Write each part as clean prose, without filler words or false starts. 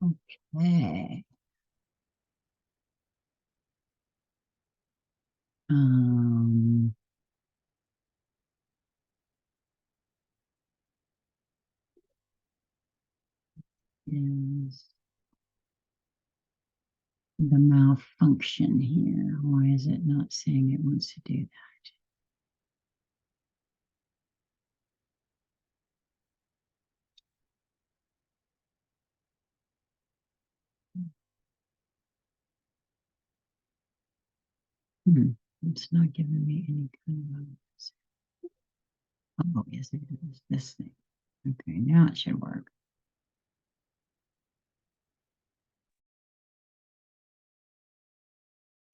Okay. Um, is the malfunction here? Why is it not saying it wants to do that? It's not giving me any kind of. Oh, yes, it is. This thing. Okay, now it should work.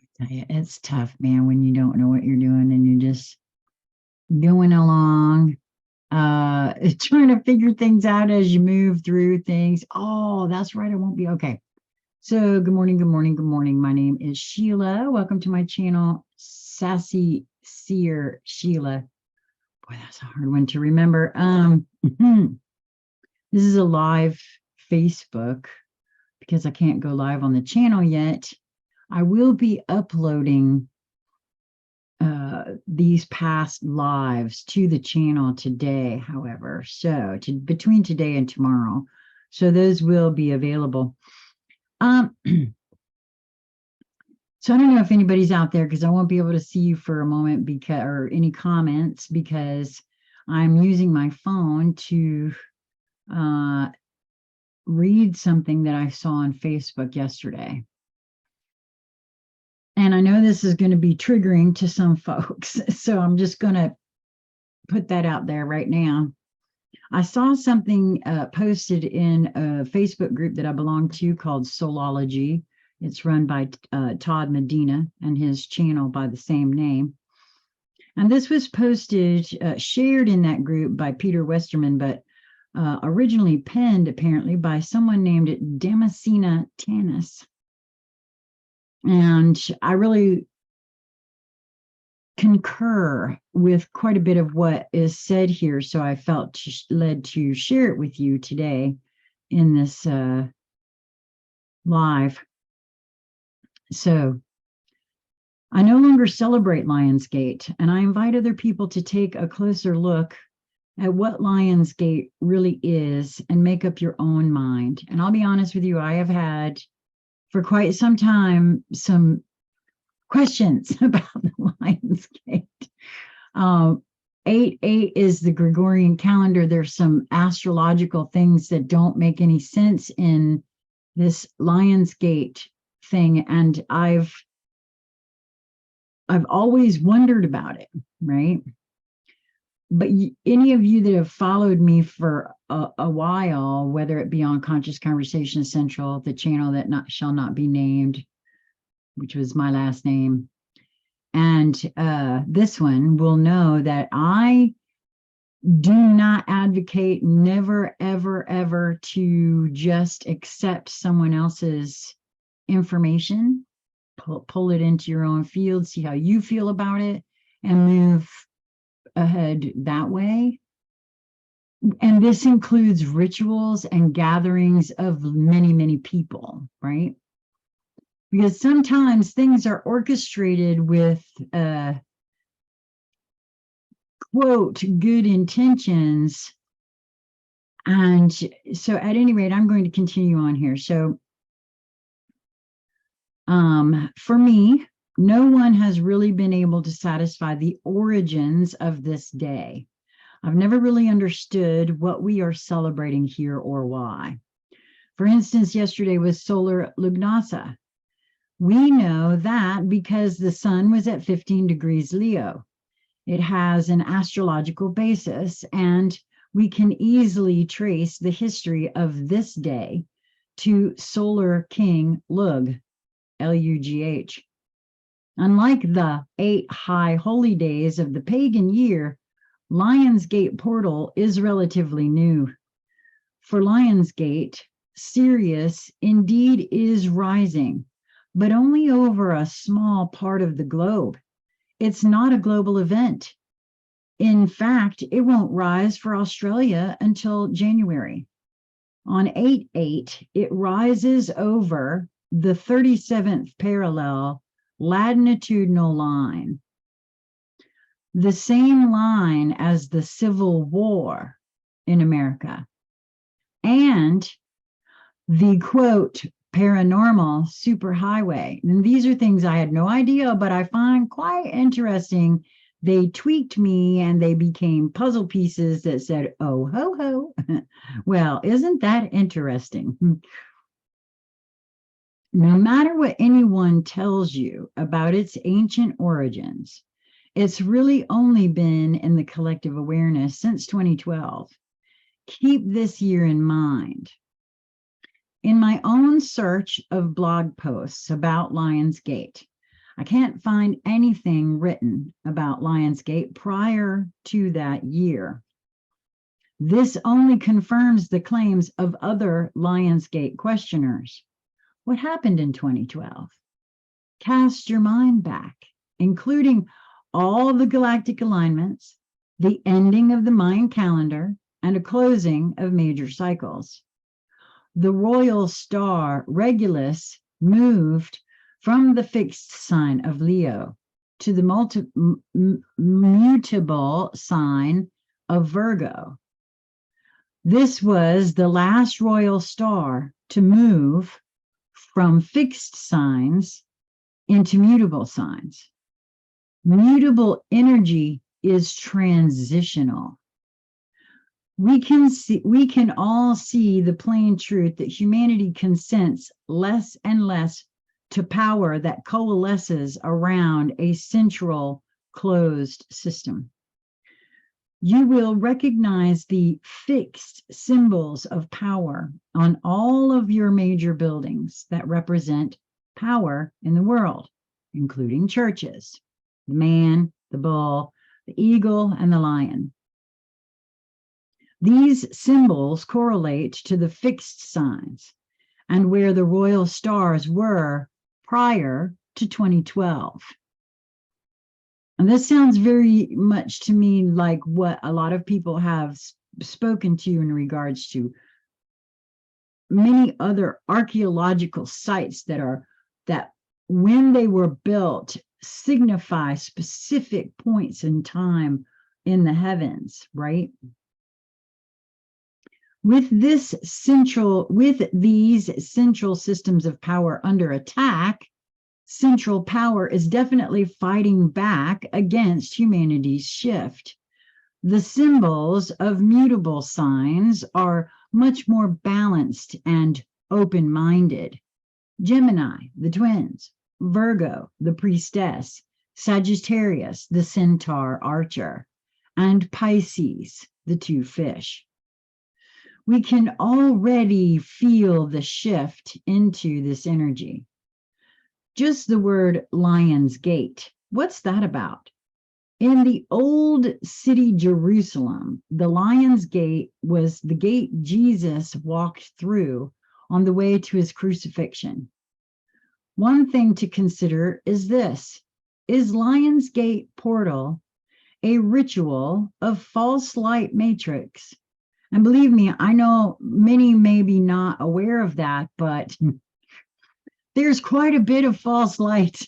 I tell you, it's tough, man, when you don't know what you're doing and you're just going along, trying to figure things out as you move through things. Oh, that's right. I won't be okay. So, good morning, good morning, good morning. My name is Sheila. Welcome to my channel, Sassy Seer Sheila. Boy, that's a hard one to remember. This is a live Facebook because I can't go live on the channel yet. I will be uploading these past lives to the channel today, however, so between today and tomorrow. So those will be available. So I don't know if anybody's out there because I won't be able to see you for a moment because, or any comments, because I'm using my phone to read something that I saw on Facebook yesterday. And I know this is going to be triggering to some folks, so I'm just going to put that out there right now. I saw something posted in a Facebook group that I belong to called Soulology. It's run by Todd Medina and his channel by the same name. And this was posted, shared in that group by Peter Westerman, but originally penned apparently by someone named Damascena Tanis. And I really concur with quite a bit of what is said here. So I felt led to share it with you today in this live. So I no longer celebrate Lionsgate, and I invite other people to take a closer look at what Lionsgate really is and make up your own mind. And I'll be honest with you, I have had for quite some time some questions about the Lionsgate. 8/8 is the Gregorian calendar. There's some astrological things that don't make any sense in this Lionsgate thing, and I've always wondered about it, right? But any of you that have followed me for a while, whether it be on Conscious Conversation Central, the channel that shall not be named, which was my last name, and this one will know that I do not advocate, never, ever, ever, to just accept someone else's information, pull it into your own field, see how you feel about it, and move ahead that way. And this includes rituals and gatherings of many, many people, right? Because sometimes things are orchestrated with quote, good intentions. And so at any rate, I'm going to continue on here. So for me, no one has really been able to satisfy the origins of this day. I've never really understood what we are celebrating here or why. For instance, yesterday was solar lugnasa. We know that because the sun was at 15 degrees Leo. It has an astrological basis, and we can easily trace the history of this day to Solar King Lug, L-U-G-H. Unlike the 8 high holy days of the pagan year, Lionsgate portal is relatively new. For Lionsgate, Sirius indeed is rising, but only over a small part of the globe. It's not a global event. In fact, it won't rise for Australia until January. On 8-8, it rises over the 37th parallel latitudinal line, the same line as the Civil War in America, and the quote, paranormal superhighway. And these are things I had no idea, but I find quite interesting. They tweaked me and they became puzzle pieces that said, oh, ho, ho. Well, isn't that interesting? No matter what anyone tells you about its ancient origins, it's really only been in the collective awareness since 2012. Keep this year in mind. In my own search of blog posts about Lionsgate, I can't find anything written about Lionsgate prior to that year. This only confirms the claims of other Lionsgate questioners. What happened in 2012? Cast your mind back, including all the galactic alignments, the ending of the Mayan calendar, and a closing of major cycles. The royal star Regulus moved from the fixed sign of Leo to the mutable sign of Virgo. This was the last royal star to move from fixed signs into mutable signs. Mutable energy is transitional. We can all see the plain truth that humanity consents less and less to power that coalesces around a central closed system. You will recognize the fixed symbols of power on all of your major buildings that represent power in the world, including churches, the man, the bull, the eagle, and the lion. These symbols correlate to the fixed signs and where the royal stars were prior to 2012. And this sounds very much to me like what a lot of people have spoken to in regards to many other archaeological sites that when they were built signify specific points in time in the heavens, right? With these central systems of power under attack, central power is definitely fighting back against humanity's shift. The symbols of mutable signs are much more balanced and open-minded. Gemini, the twins, Virgo, the priestess, Sagittarius, the centaur archer, and Pisces, the two fish. We can already feel the shift into this energy. Just the word Lion's Gate, what's that about? In the old city Jerusalem, the Lion's Gate was the gate Jesus walked through on the way to his crucifixion. One thing to consider is this: is Lion's Gate portal a ritual of false light matrix? And believe me, I know many may be not aware of that, but there's quite a bit of false light.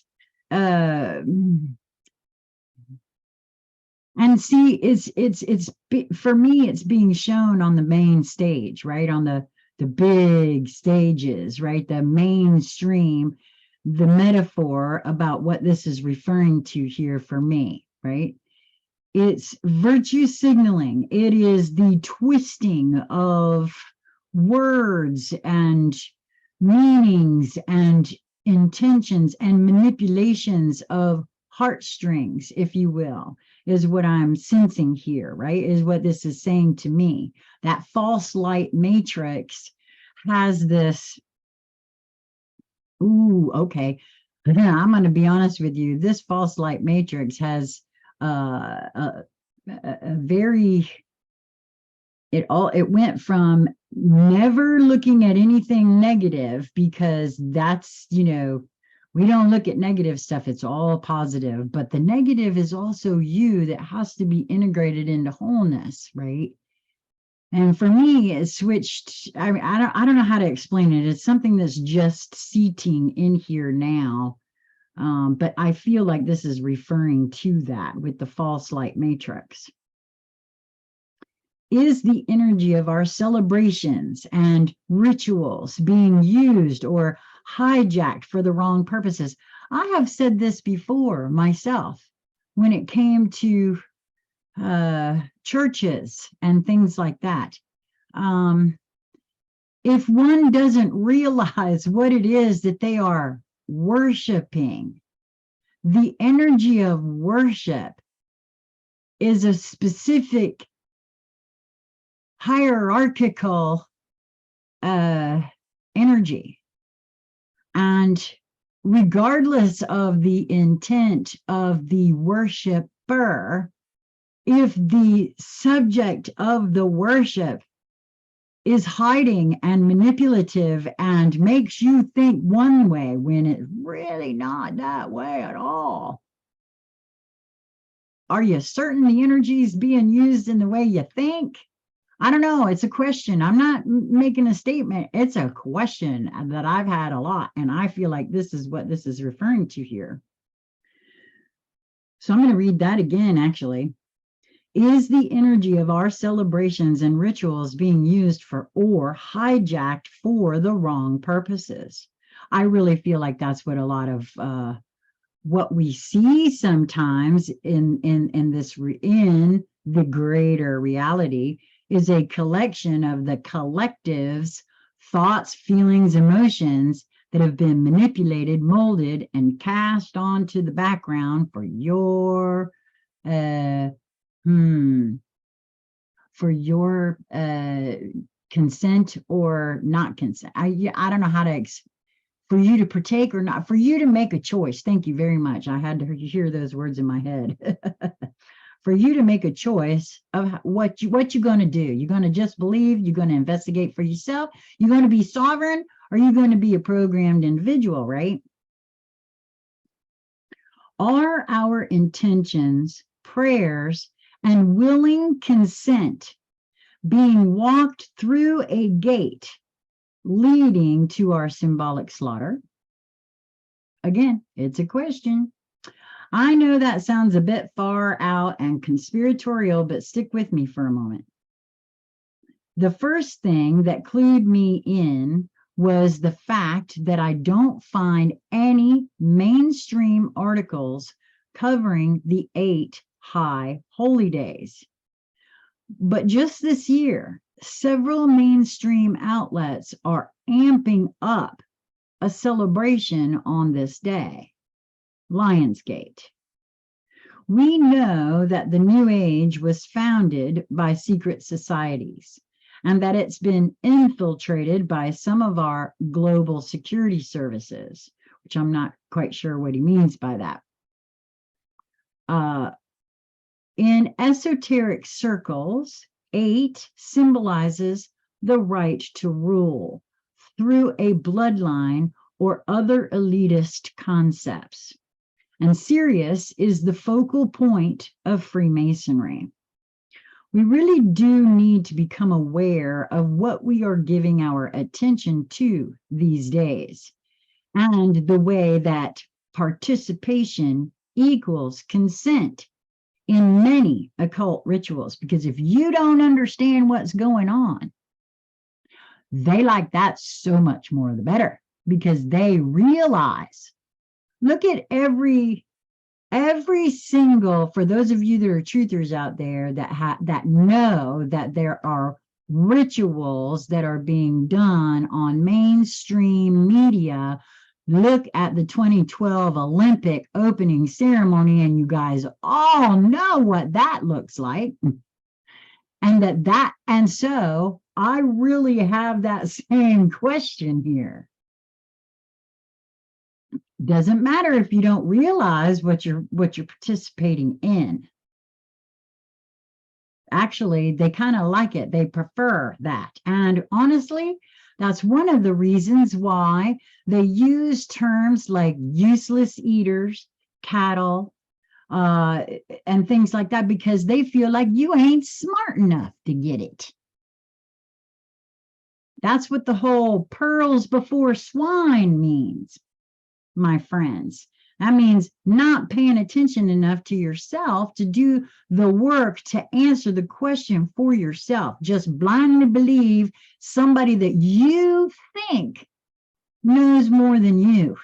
And see, it's for me, it's being shown on the main stage, right? On the big stages, right? The mainstream, the metaphor about what this is referring to here for me, right? It's virtue signaling. It is the twisting of words and meanings and intentions and manipulations of heartstrings, if you will, is what I'm sensing here, right? Is what this is saying to me. That false light matrix has this, ooh, okay. I'm going to be honest with you. This false light matrix has a very, it went from never looking at anything negative, because that's, we don't look at negative stuff. It's all positive, but the negative is also you that has to be integrated into wholeness, right? And for me, it switched. I mean, I don't know how to explain it. It's something that's just seating in here now. But I feel like this is referring to that with the false light matrix. Is the energy of our celebrations and rituals being used or hijacked for the wrong purposes? I have said this before myself when it came to churches and things like that. If one doesn't realize what it is that they are worshiping, the energy of worship is a specific hierarchical energy. And regardless of the intent of the worshiper, if the subject of the worship is hiding and manipulative and makes you think one way when it's really not that way at all, are you certain the energy is being used in the way you think? I don't know. It's a question. I'm not making a statement. It's a question that I've had a lot, and I feel like this is what this is referring to here. So I'm going to read that again, actually. Is the energy of our celebrations and rituals being used for or hijacked for the wrong purposes? I really feel like that's what a lot of what we see sometimes in the greater reality is a collection of the collective's thoughts, feelings, emotions that have been manipulated, molded, and cast onto the background for your consent or not consent. I don't know how to for you to partake or not, for you to make a choice. Thank you very much. I had to hear those words in my head. For you to make a choice of what you're going to do. You're going to just believe, you're going to investigate for yourself, you're going to be sovereign, or you're going to be a programmed individual, right? Are our intentions, prayers, and willing consent being walked through a gate leading to our symbolic slaughter? Again, it's a question. I know that sounds a bit far out and conspiratorial, but stick with me for a moment. The first thing that clued me in was the fact that I don't find any mainstream articles covering the 8 high holy days. But just this year, several mainstream outlets are amping up a celebration on this day. Lionsgate. We know that the New Age was founded by secret societies and that it's been infiltrated by some of our global security services, which I'm not quite sure what he means by that. In esoteric circles, 8 symbolizes the right to rule through a bloodline or other elitist concepts. And Sirius is the focal point of Freemasonry. We really do need to become aware of what we are giving our attention to these days and the way that participation equals consent in many occult rituals. Because if you don't understand what's going on, they like that so much more the better, because they realize. Look at every single, for those of you that are truthers out there that know that there are rituals that are being done on mainstream media. Look at the 2012 Olympic opening ceremony, and you guys all know what that looks like. And so I really have that same question here. Doesn't matter if you don't realize what you're participating in. Actually, they kind of like it. They prefer that. And honestly, that's one of the reasons why they use terms like useless eaters, cattle, and things like that, because they feel like you ain't smart enough to get it. That's what the whole pearls before swine means, my friends. That means not paying attention enough to yourself to do the work to answer the question for yourself. Just blindly believe somebody that you think knows more than you.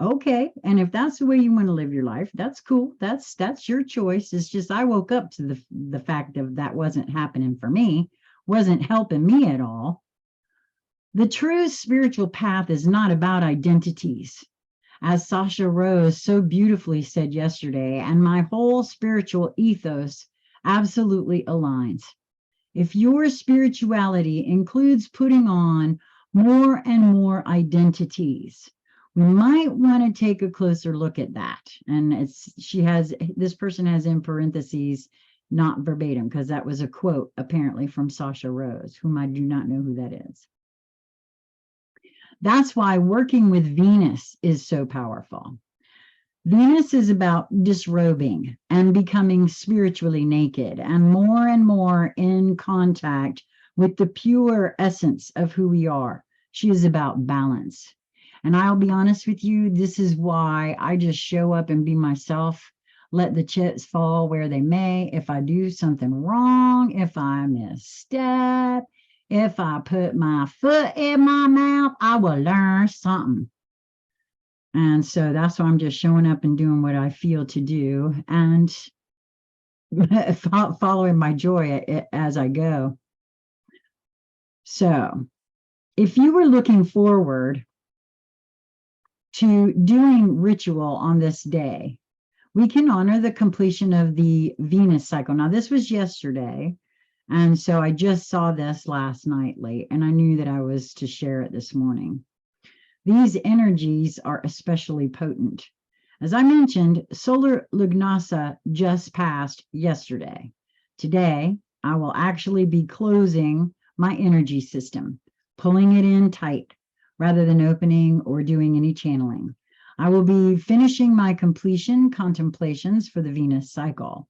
Okay, and if that's the way you want to live your life, that's cool. That's your choice. It's just I woke up to the fact of that wasn't happening for me, wasn't helping me at all. The true spiritual path is not about identities, as Sasha Rose so beautifully said yesterday, and my whole spiritual ethos absolutely aligns. If your spirituality includes putting on more and more identities, we might want to take a closer look at that. And this person has in parentheses, not verbatim, because that was a quote apparently from Sasha Rose, whom I do not know who that is. That's why working with Venus is so powerful. Venus is about disrobing and becoming spiritually naked and more in contact with the pure essence of who we are. She is about balance. And I'll be honest with you, this is why I just show up and be myself, let the chips fall where they may. If I do something wrong, if I misstep, if I put my foot in my mouth, I will learn something. And so that's why I'm just showing up and doing what I feel to do and following my joy as I go. So if you were looking forward to doing ritual on this day, we can honor the completion of the Venus cycle. Now, this was yesterday. And so I just saw this last night late, and I knew that I was to share it this morning. These energies are especially potent. As I mentioned, solar lugnasa just passed yesterday. Today, I will actually be closing my energy system, pulling it in tight, rather than opening or doing any channeling. I will be finishing my completion contemplations for the Venus cycle.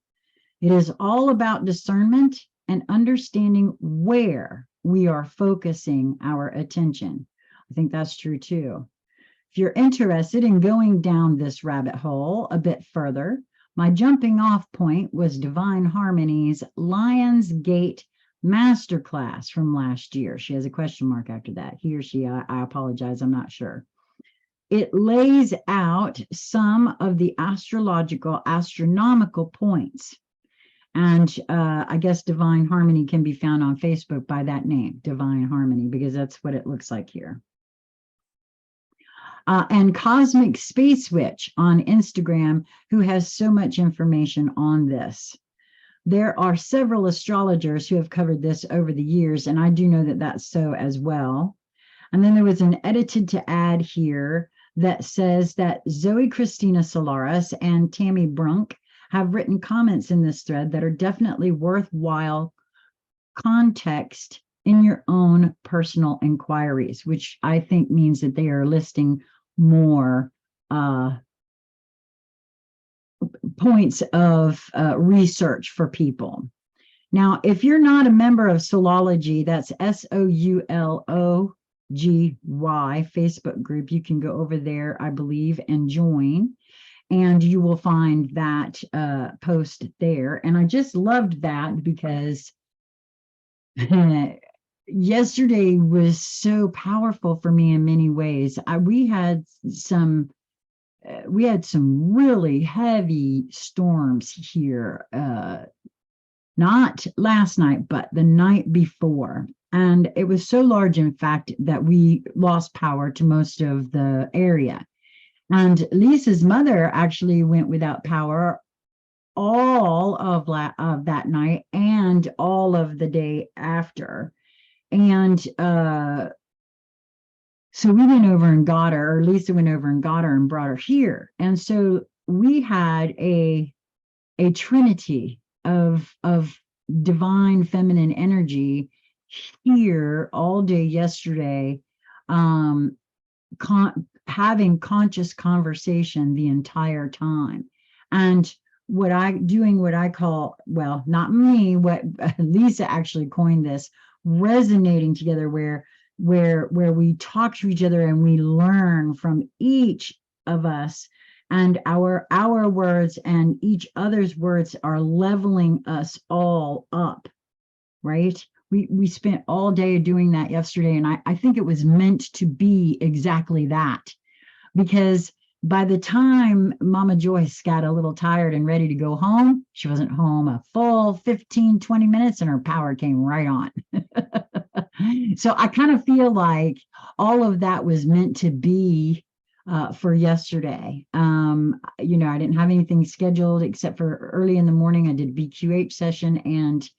It is all about discernment and understanding where we are focusing our attention. I think that's true too. If you're interested in going down this rabbit hole a bit further, my jumping off point was Divine Harmony's Lion's Gate Masterclass from last year. She has a question mark after that. He or she, I apologize, I'm not sure. It lays out some of the astronomical points. And I guess Divine Harmony can be found on Facebook by that name, Divine Harmony, because that's what it looks like here. And Cosmic Space Witch on Instagram, who has so much information on this. There are several astrologers who have covered this over the years, and I do know that that's so as well. And then there was an edited to add here that says that Zoe Christina Solaris and Tammy Brunk have written comments in this thread that are definitely worthwhile context in your own personal inquiries, which I think means that they are listing more points of research for people. Now, if you're not a member of Soulology, that's SOULOGY Facebook group, you can go over there, I believe, and join. And you will find that post there. And I just loved that because yesterday was so powerful for me in many ways. We had some really heavy storms here, not last night, but the night before. And it was so large, in fact, that we lost power to most of the area. And Lisa's mother actually went without power all of that night and all of the day after. And so we went over and got her, or Lisa went over and got her and brought her here. And so we had a trinity of divine feminine energy here all day yesterday, having conscious conversation the entire time. And what I call, well, not me, what Lisa actually coined this, resonating together, where we talk to each other and we learn from each of us, and our words and each other's words are leveling us all up, right? We spent all day doing that yesterday, and I think it was meant to be exactly that, because by the time Mama Joyce got a little tired and ready to go home, she wasn't home a full 15-20 minutes and her power came right on. So I kind of feel like all of that was meant to be for yesterday. I didn't have anything scheduled except for early in the morning. I did a BQH session, and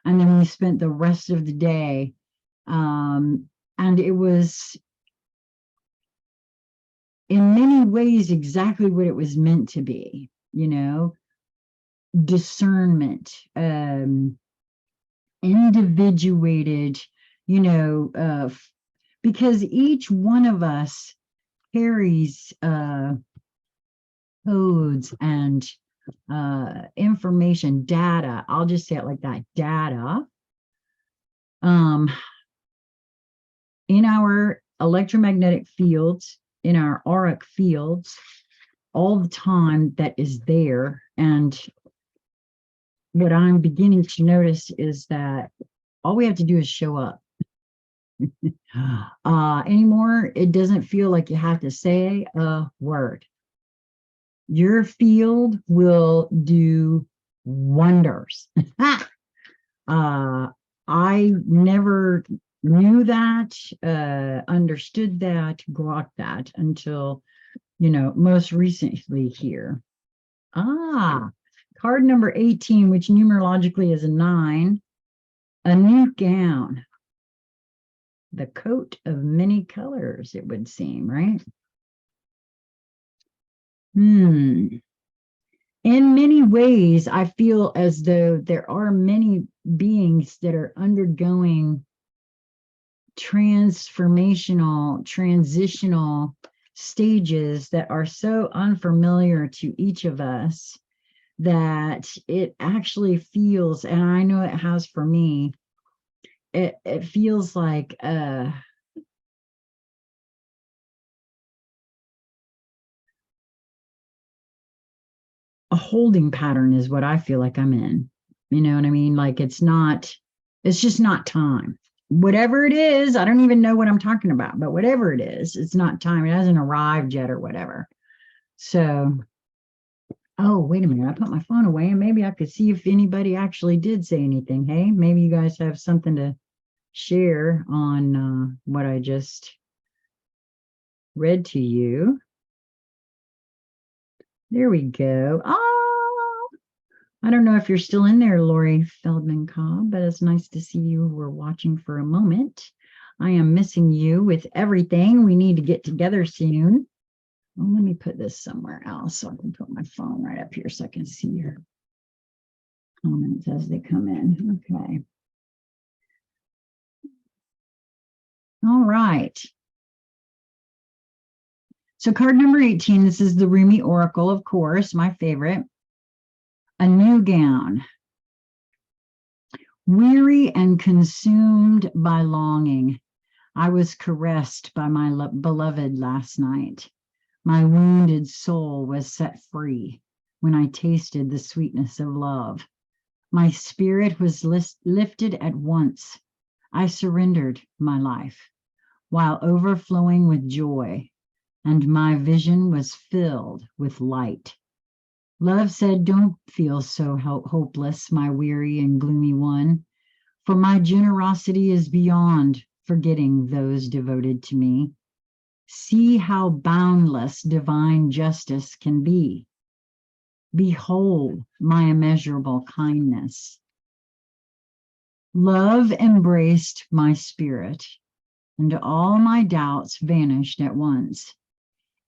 then we spent the rest of the day. And it was in many ways exactly what it was meant to be, discernment, individuated, because each one of us carries codes and information, data. I'll just say it like that, data, in our electromagnetic fields, in our auric fields, all the time, that is there. And what I'm beginning to notice is that all we have to do is show up. Anymore, it doesn't feel like you have to say a word. Your field will do wonders. I never knew that, understood that, grokked that until, most recently here. Card number 18, which numerologically is a 9, a new gown. The coat of many colors, it would seem, right? In many ways, I feel as though there are many beings that are undergoing transformational, transitional stages that are so unfamiliar to each of us that it actually feels, and I know it has for me, it feels like a holding pattern is what I feel like I'm in. You know what I mean? Like it's just not time. Whatever it is, I don't even know what I'm talking about, but whatever it is, it's not time. It hasn't arrived yet or whatever. So, oh, wait a minute. I put my phone away and maybe I could see if anybody actually did say anything. Hey, maybe you guys have something to share on what I just read to you. There we go. Oh, I don't know if you're still in there, Lori Feldman Cobb, but it's nice to see you. We're watching for a moment. I am missing you with everything. We need to get together soon. Well, let me put this somewhere else so I can put my phone right up here so I can see your comments as they come in. Okay. All right. So card number 18, this is the Rumi Oracle, of course, my favorite. A new gown. Weary and consumed by longing, I was caressed by my beloved last night. My wounded soul was set free when I tasted the sweetness of love. My spirit was lifted at once. I surrendered my life while overflowing with joy, and my vision was filled with light. Love said, "Don't feel so hopeless, my weary and gloomy one, for my generosity is beyond forgetting those devoted to me. See how boundless divine justice can be. Behold my immeasurable kindness." Love embraced my spirit, and all my doubts vanished at once.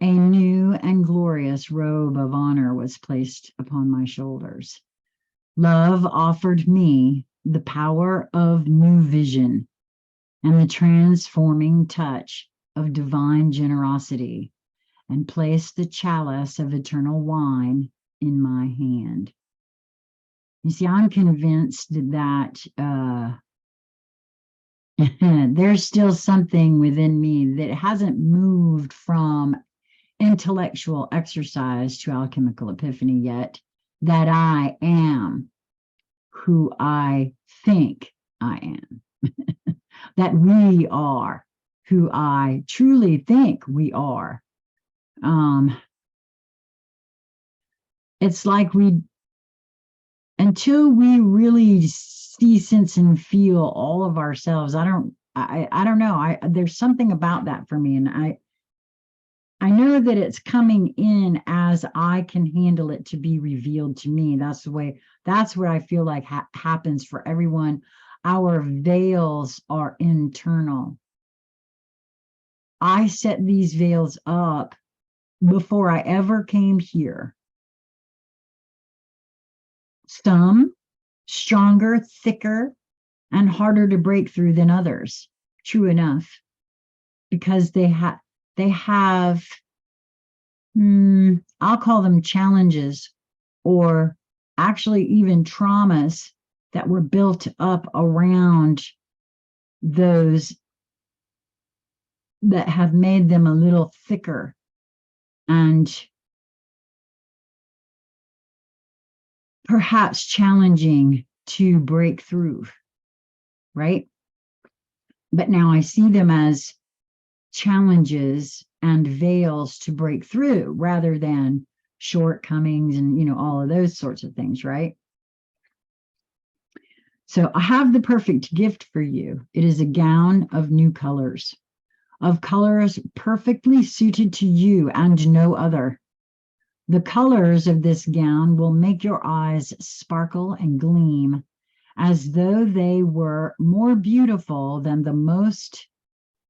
A new and glorious robe of honor was placed upon my shoulders. Love offered me the power of new vision and the transforming touch of divine generosity, and placed the chalice of eternal wine in my hand. You see, I'm convinced that there's still something within me that hasn't moved from intellectual exercise to alchemical epiphany yet, that I am who I think I am, that we are who I truly think we are. It's like until we really see, sense, and feel all of ourselves, I don't know. There's something about that for me, and I know that it's coming in as I can handle it to be revealed to me. That's what I feel like happens for everyone. Our veils are internal. I set these veils up before I ever came here. Some stronger, thicker, and harder to break through than others. True enough, because they have, I'll call them challenges, or actually even traumas that were built up around those that have made them a little thicker and perhaps challenging to break through, right? But now I see them as challenges and veils to break through rather than shortcomings and, all of those sorts of things, right? So I have the perfect gift for you. It is a gown of new colors, of colors perfectly suited to you and no other. The colors of this gown will make your eyes sparkle and gleam as though they were more beautiful than the most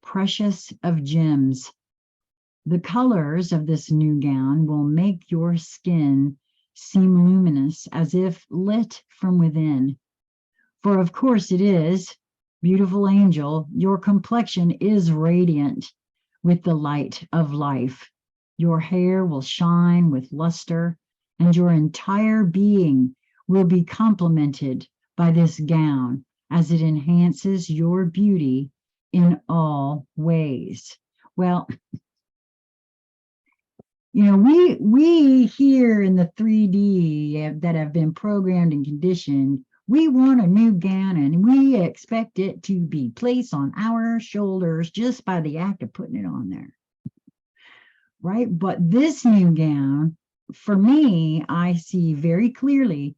precious of gems. The colors of this new gown will make your skin seem luminous as if lit from within. For of course it is, beautiful angel, your complexion is radiant with the light of life. Your hair will shine with luster, and your entire being will be complemented by this gown as it enhances your beauty in all ways. Well, we here in the 3D that have been programmed and conditioned, we want a new gown and we expect it to be placed on our shoulders just by the act of putting it on there. Right? But this new gown, for me, I see very clearly,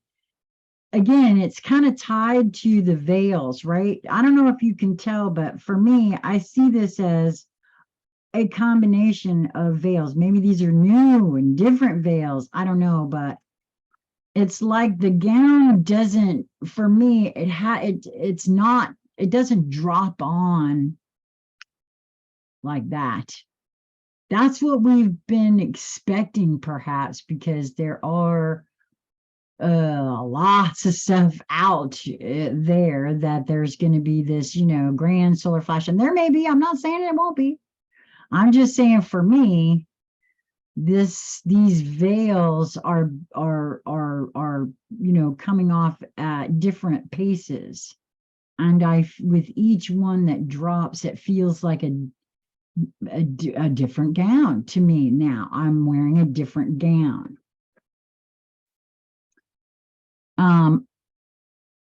again, it's kind of tied to the veils, right? I don't know if you can tell, but for me, I see this as a combination of veils. Maybe these are new and different veils. I don't know, but it's like the gown doesn't, for me, it's not, it doesn't drop on like that. That's what we've been expecting, perhaps, because there are lots of stuff out there that there's going to be this, grand solar flash. And there may be, I'm not saying it won't be. I'm just saying for me, these veils are coming off at different paces. And with each one that drops, it feels like a different gown to me. Now I'm wearing a different gown.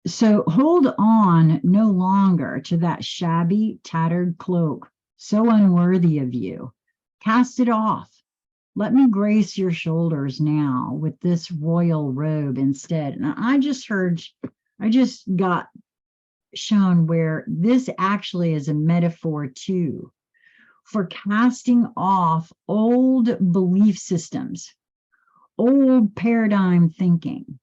So hold on no longer to that shabby, tattered cloak, so unworthy of you. Cast it off. Let me grace your shoulders now with this royal robe instead. And I just got shown where this actually is a metaphor too, for casting off old belief systems, old paradigm thinking,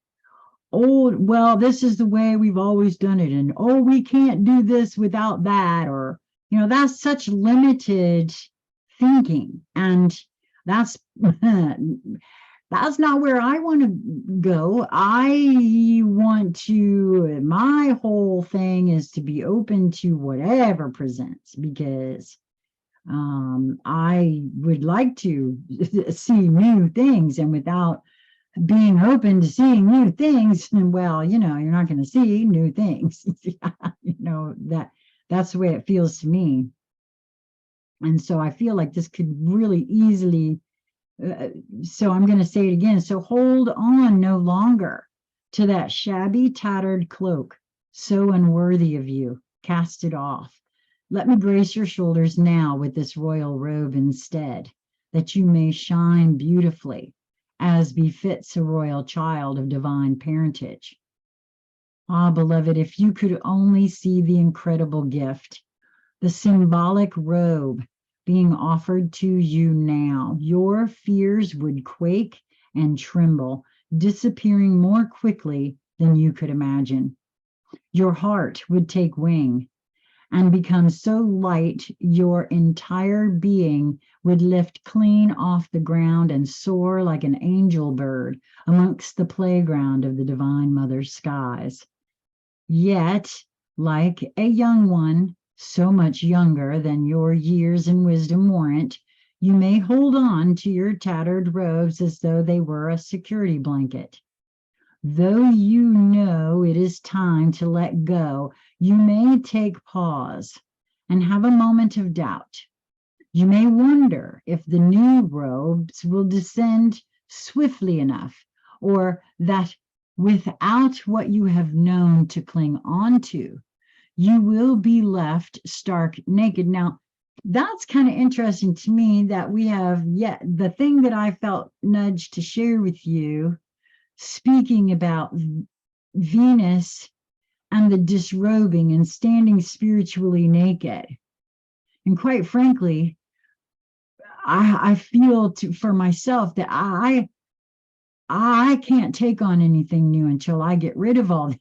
well, this is the way we've always done it. And, we can't do this without that. Or, that's such limited thinking. And that's not where I want to go. My whole thing is to be open to whatever presents, because I would like to see new things, and without being open to seeing new things, well, you're not going to see new things. That's the way it feels to me. And so I feel like this could really easily, so I'm going to say it again. So hold on no longer to that shabby, tattered cloak, so unworthy of you. Cast it off. Let me grace your shoulders now with this royal robe instead, that you may shine beautifully, as befits a royal child of divine parentage. Ah, beloved, if you could only see the incredible gift, the symbolic robe being offered to you now, your fears would quake and tremble, disappearing more quickly than you could imagine. Your heart would take wing and become so light your entire being would lift clean off the ground and soar like an angel bird amongst the playground of the Divine Mother's skies. Yet, like a young one, so much younger than your years and wisdom warrant, you may hold on to your tattered robes as though they were a security blanket. Though you know it is time to let go, you may take pause and have a moment of doubt. You may wonder if the new robes will descend swiftly enough, or that without what you have known to cling on to, you will be left stark naked. Now, that's kind of interesting to me that we have yet the thing that I felt nudged to share with you, speaking about Venus and the disrobing and standing spiritually naked. And quite frankly, I feel for myself that I can't take on anything new until I get rid of all,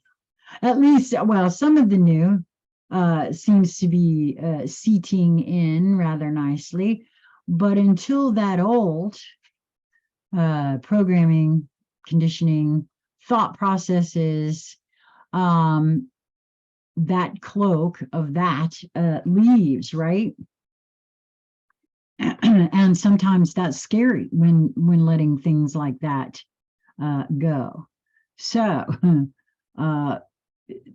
at least, well, some of the new seems to be seating in rather nicely. But until that old programming, conditioning, thought processes, that cloak of that leaves, right? And sometimes that's scary when letting things like that go. So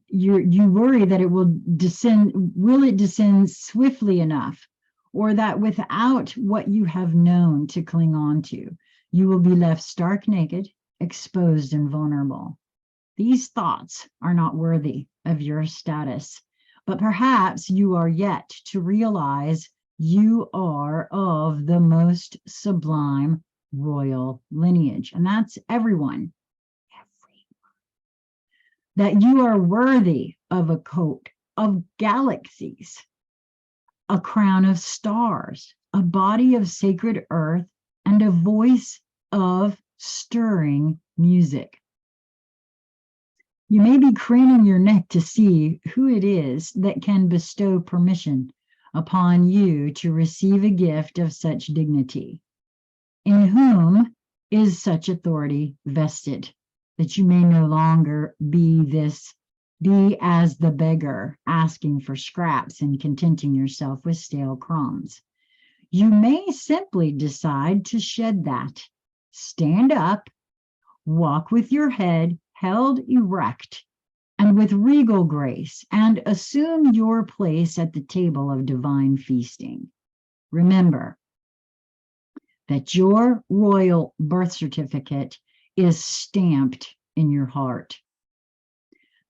you worry that it will descend. Will it descend swiftly enough, or that without what you have known to cling on to, you will be left stark naked, exposed, and vulnerable? These thoughts are not worthy of your status, but perhaps you are yet to realize you are of the most sublime royal lineage. And that's everyone. That you are worthy of a coat of galaxies, a crown of stars, a body of sacred earth, and a voice of stirring music. You may be craning your neck to see who it is that can bestow permission upon you to receive a gift of such dignity. In whom is such authority vested, that you may no longer be as the beggar asking for scraps and contenting yourself with stale crumbs. You may simply decide to shed that. Stand up, walk with your head held erect and with regal grace, and assume your place at the table of divine feasting. Remember that your royal birth certificate is stamped in your heart.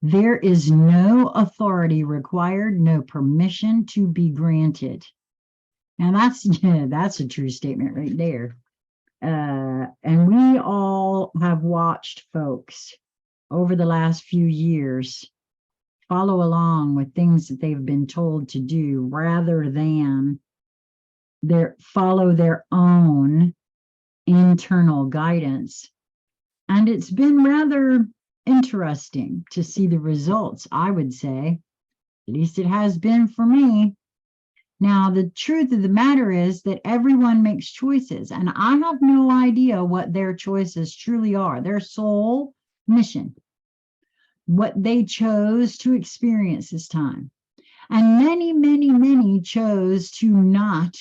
There is no authority required, no permission to be granted. And that's a true statement right there. And we all have watched folks over the last few years follow along with things that they've been told to do rather than follow their own internal guidance. And it's been rather interesting to see the results, I would say. At least it has been for me. Now, the truth of the matter is that everyone makes choices, and I have no idea what their choices truly are, their soul mission, what they chose to experience this time. And many, many, many chose to not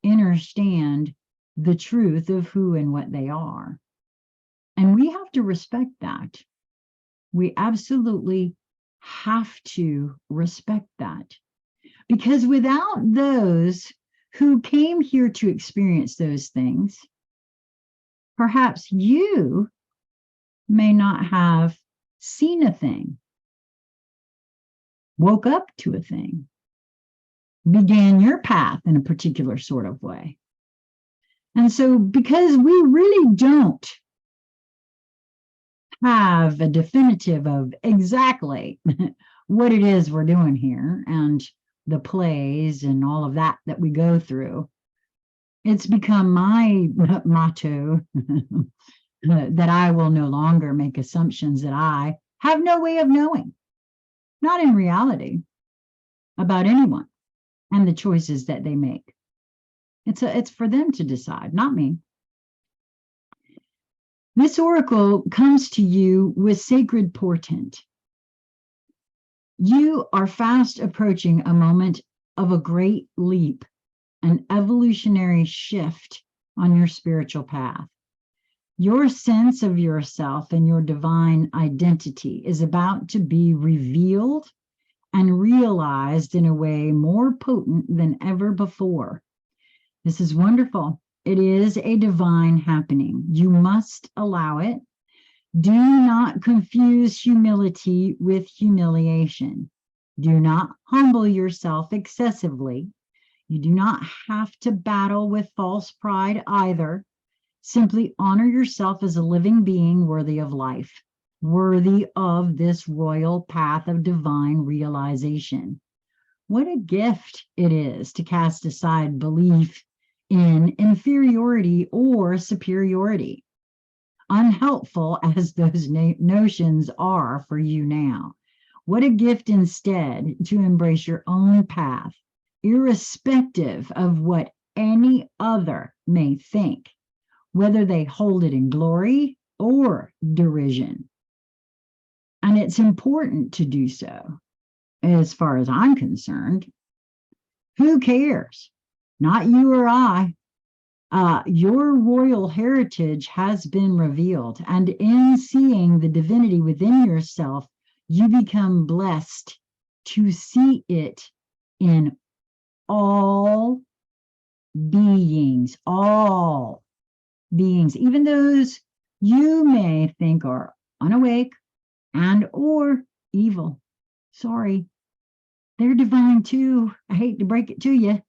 understand the truth of who and what they are. And we have to respect that. We absolutely have to respect that. Because without those who came here to experience those things, perhaps you may not have seen a thing, woke up to a thing, began your path in a particular sort of way. And so, because we really don't have a definitive of exactly what it is we're doing here and the plays and all of that we go through, it's become my motto that I will no longer make assumptions that I have no way of knowing, not in reality, about anyone and the choices that they make. It's for them to decide, not me. This oracle comes to you with sacred portent. You are fast approaching a moment of a great leap, an evolutionary shift on your spiritual path. Your sense of yourself and your divine identity is about to be revealed and realized in a way more potent than ever before. This is wonderful. It is a divine happening. You must allow it. Do not confuse humility with humiliation. Do not humble yourself excessively. You do not have to battle with false pride either. Simply honor yourself as a living being worthy of life, worthy of this royal path of divine realization. What a gift it is to cast aside belief in inferiority or superiority, unhelpful as those notions are for you now. What a gift instead to embrace your own path, irrespective of what any other may think, whether they hold it in glory or derision. And it's important to do so, as far as I'm concerned. Who cares? Not you or I. Your royal heritage has been revealed, and in seeing the divinity within yourself, you become blessed to see it in all beings, even those you may think are unawake and or evil. Sorry, they're divine too. I hate to break it to you.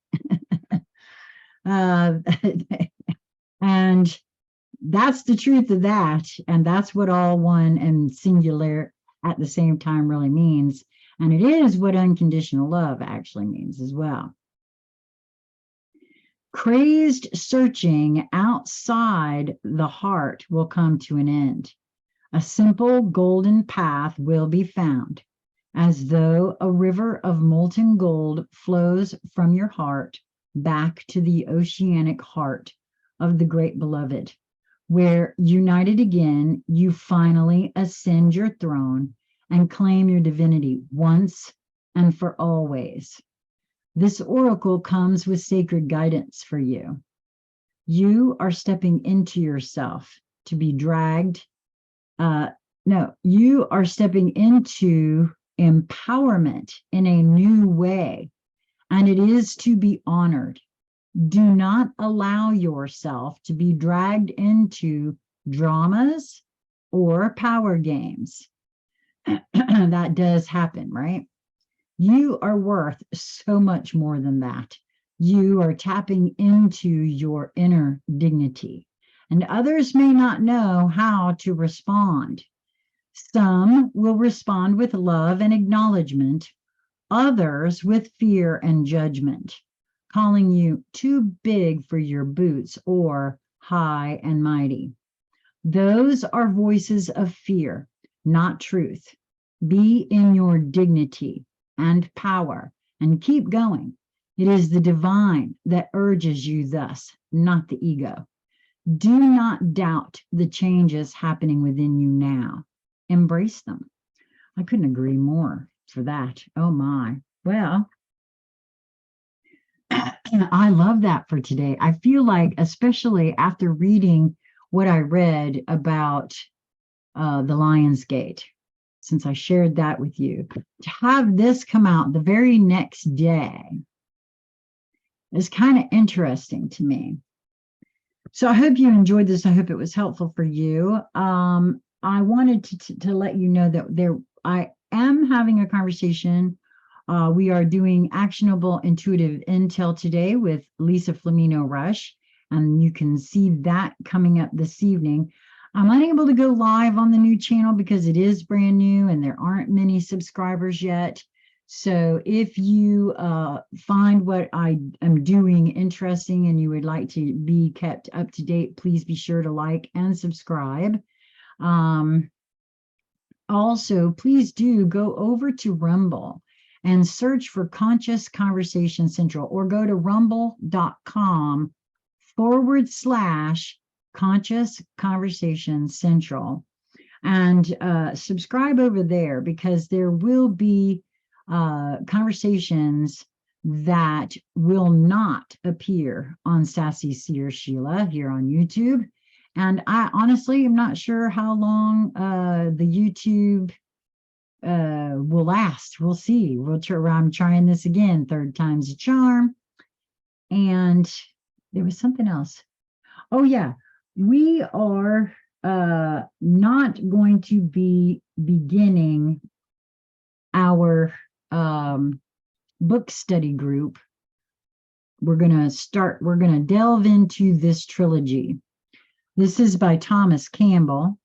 And that's the truth of that. And that's what all one and singular at the same time really means. And it is what unconditional love actually means as well. Crazed searching outside the heart will come to an end. A simple golden path will be found, as though a river of molten gold flows from your heart back to the oceanic heart of the great beloved, where, united again, you finally ascend your throne and claim your divinity once and for always. This oracle comes with sacred guidance for you. You are stepping into yourself to be dragged. You are stepping into empowerment in a new way, and it is to be honored. Do not allow yourself to be dragged into dramas or power games. That does happen, right? You are worth so much more than that. You are tapping into your inner dignity, and others may not know how to respond. Some will respond with love and acknowledgement, others with fear and judgment, calling you too big for your boots or high and mighty. Those are voices of fear, not truth. Be in your dignity and power and keep going. It is the divine that urges you thus, not the ego. Do not doubt the changes happening within you now. Embrace them. I couldn't agree more for that. Oh my. Well, I love that for today. I feel like, especially after reading what I read about the Lion's Gate, since I shared that with you. To have this come out the very next day is kind of interesting to me. So I hope you enjoyed this. I hope it was helpful for you. I wanted to let you know that I am having a conversation. We are doing actionable intuitive intel today with Lisa Flamino Rush, and you can see that coming up this evening. I'm unable to go live on the new channel because it is brand new and there aren't many subscribers yet. So if you find what I am doing interesting and you would like to be kept up to date, please be sure to like and subscribe. Also, please do go over to Rumble and search for Conscious Conversation Central, or go to rumble.com/Conscious Conversation Central and subscribe over there, because there will be conversations that will not appear on Sassy Seer Sheila here on YouTube. And I honestly am not sure how long the YouTube will last. We'll see. I'm trying this again. Third time's a charm. And there was something else. Oh yeah, we are not going to be beginning our book study group. We're going to delve into this trilogy. This is by Thomas Campbell,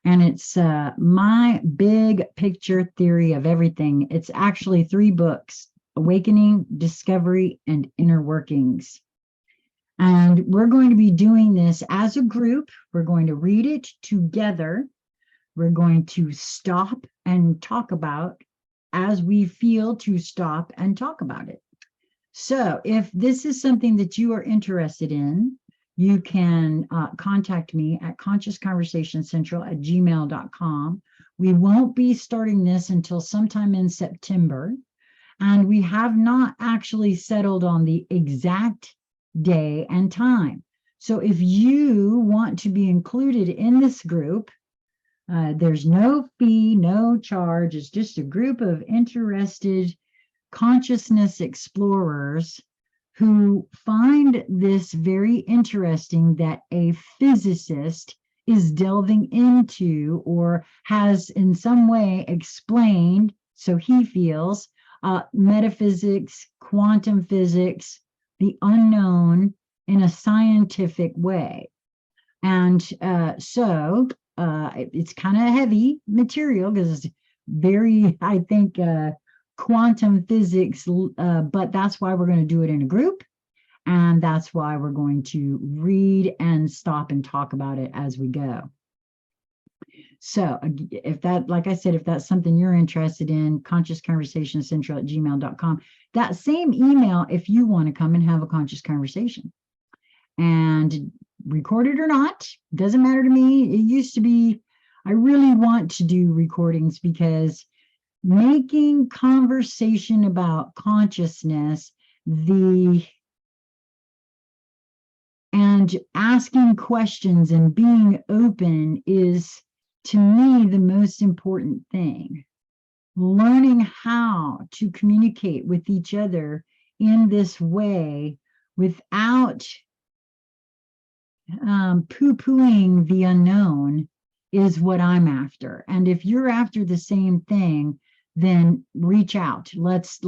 and it's My Big Picture Theory of Everything. It's actually 3 books: Awakening, Discovery, and Inner Workings. And we're going to be doing this as a group. We're going to read it together. We're going to stop and talk about as we feel to stop and talk about it. So if this is something that you are interested in, you can contact me at consciousconversationcentral@gmail.com. We won't be starting this until sometime in September, and we have not actually settled on the exact day and time. So if you want to be included in this group, there's no fee, no charge. It's just a group of interested consciousness explorers who find this very interesting that a physicist is delving into, or has in some way explained, so he feels, metaphysics, quantum physics, the unknown in a scientific way. And so it's kind of heavy material because it's very, I think, quantum physics, but that's why we're going to do it in a group. And that's why we're going to read and stop and talk about it as we go. So if that, like I said, if that's something you're interested in, consciousconversationcentral@gmail.com, that same email, if you want to come and have a conscious conversation and record it or not, doesn't matter to me. It used to be, I really want to do recordings because making conversation about consciousness, and asking questions and being open is, to me, the most important thing. Learning how to communicate with each other in this way without poo-pooing the unknown is what I'm after. And if you're after the same thing, then reach out. Let's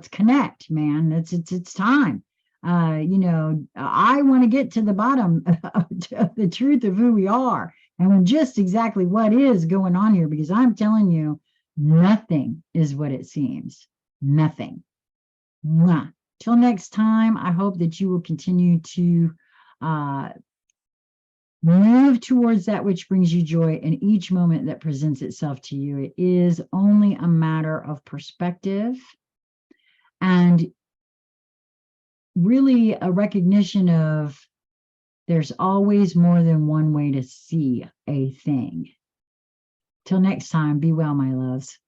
connect, man. It's time. You know, I want to get to the bottom of the truth of who we are and just exactly what is going on here, because I'm telling you, nothing is what it seems. Nothing. Mwah. Till next time, I hope that you will continue to move towards that which brings you joy in each moment that presents itself to you. It is only a matter of perspective and really a recognition of there's always more than one way to see a thing. Till next time, be well, my loves.